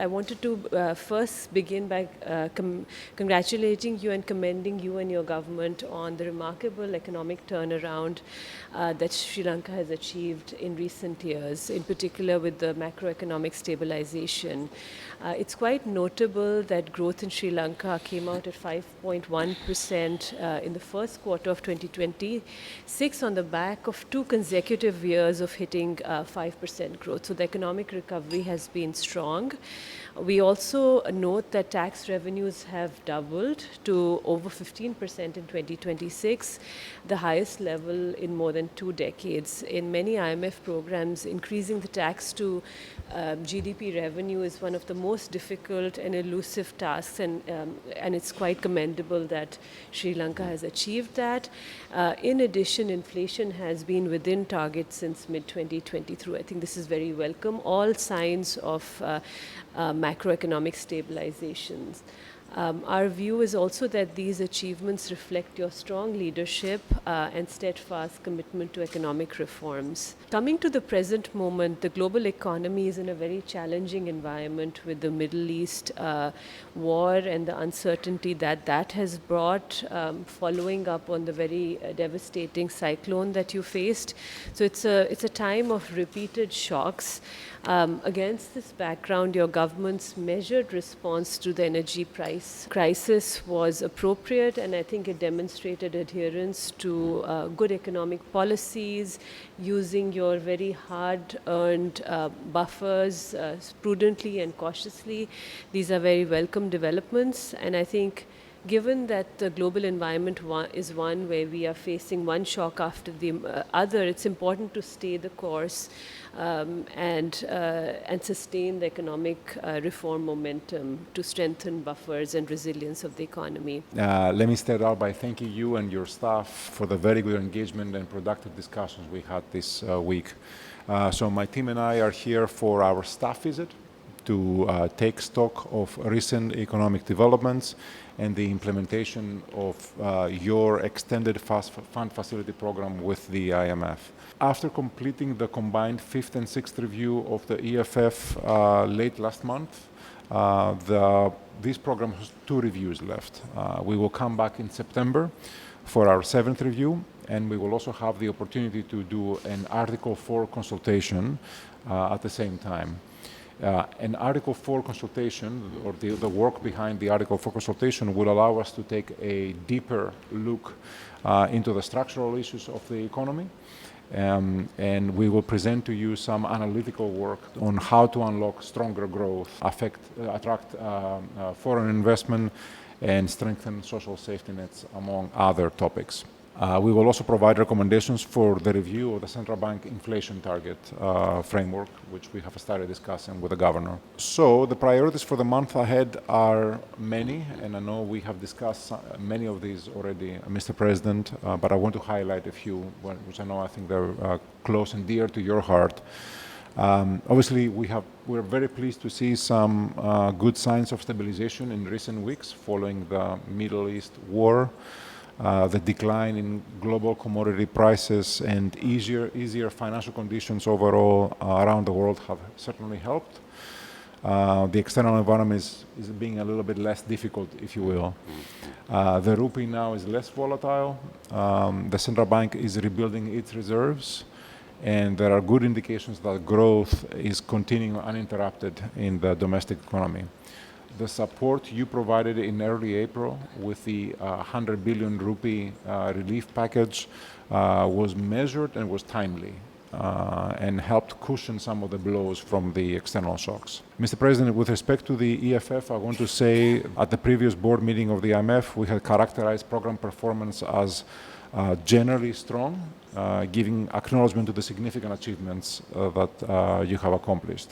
I wanted to first begin by congratulating you and commending you and your government on the remarkable economic turnaround that Sri Lanka has achieved in recent years, in particular with the macroeconomic stabilization. It's quite notable that growth in Sri Lanka came out at 5.1% in the first quarter of 2026 on the back of 2 consecutive years of hitting 5% growth. So the economic recovery has been strong. We also note that tax revenues have doubled to over 15% in 2026, the highest level in more than 2 decades. In many IMF programs, increasing the tax to GDP revenue is one of the most difficult and elusive tasks, and it's quite commendable that Sri Lanka has achieved that. In addition, inflation has been within target since mid-2023. I think this is very welcome. All signs of macroeconomic stabilizations. Our view is also that these achievements reflect your strong leadership and steadfast commitment to economic reforms. Coming to the present moment, the global economy is in a very challenging environment with the Middle East war and the uncertainty that has brought, following up on the very devastating cyclone that you faced. So it's a time of repeated shocks. Against this background, your government's measured response to the energy price crisis was appropriate, and I think it demonstrated adherence to good economic policies, using your very hard-earned buffers prudently and cautiously. These are very welcome developments, and I think given that the global environment is one where we are facing one shock after the other, it's important to stay the course and sustain the economic reform momentum to strengthen buffers and resilience of the economy. Let me start out by thanking you and your staff for the very good engagement and productive discussions we had this week. So my team and I are here for our staff visit to take stock of recent economic developments and the implementation of your extended fund facility program with the IMF. After completing the combined 5th and 6th review of the EFF late last month, this program has 2 reviews left. We will come back in September for our 7th review, and we will also have the opportunity to do an Article 4 consultation at the same time. An Article 4 consultation, or the work behind the Article 4 consultation, will allow us to take a deeper look into the structural issues of the economy. And we will present to you some analytical work on how to unlock stronger growth, attract foreign investment, and strengthen social safety nets, among other topics. We will also provide recommendations for the review of the central bank inflation target framework, which we have started discussing with the governor. So the priorities for the month ahead are many, and I know we have discussed many of these already, Mr. President, but I want to highlight a few, which I think they're close and dear to your heart. Obviously, we're very pleased to see some good signs of stabilization in recent weeks following the Middle East war. The decline in global commodity prices and easier financial conditions overall around the world have certainly helped. The external environment is being a little bit less difficult, if you will. The rupee now is less volatile. The central bank is rebuilding its reserves, and there are good indications that growth is continuing uninterrupted in the domestic economy. The support you provided in early April with the 100 billion rupee relief package was measured and was timely and helped cushion some of the blows from the external shocks. Mr. President, with respect to the EFF, I want to say at the previous board meeting of the IMF, we had characterized program performance as generally strong, giving acknowledgement to the significant achievements that you have accomplished.